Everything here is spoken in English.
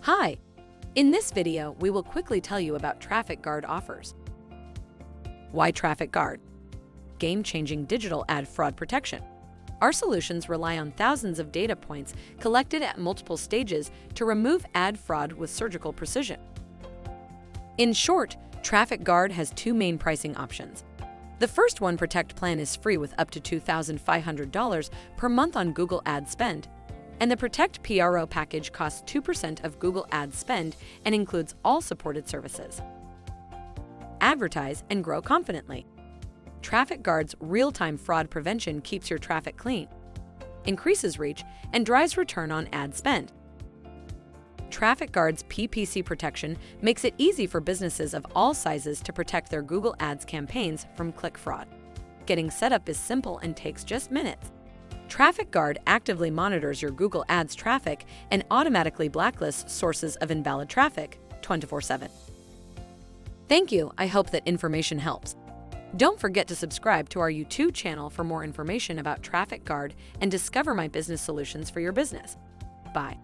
Hi! In this video, we will quickly tell you about TrafficGuard Offers. Why TrafficGuard? Game-changing digital ad fraud protection. Our solutions rely on thousands of data points collected at multiple stages to remove ad fraud with surgical precision. In short, TrafficGuard has two main pricing options. The first one, Protect plan, is free with up to $2,500 per month on Google ad spend. And the Protect PRO package costs 2% of Google ad spend and includes all supported services. Advertise and grow confidently. TrafficGuard's real-time fraud prevention keeps your traffic clean, increases reach, and drives return on ad spend. TrafficGuard's PPC protection makes it easy for businesses of all sizes to protect their Google Ads campaigns from click fraud. Getting set up is simple and takes just minutes. TrafficGuard actively monitors your Google Ads traffic and automatically blacklists sources of invalid traffic 24/7. Thank you. I hope that information helps. Don't forget to subscribe to our YouTube channel for more information about TrafficGuard and discover my business solutions for your business. Bye.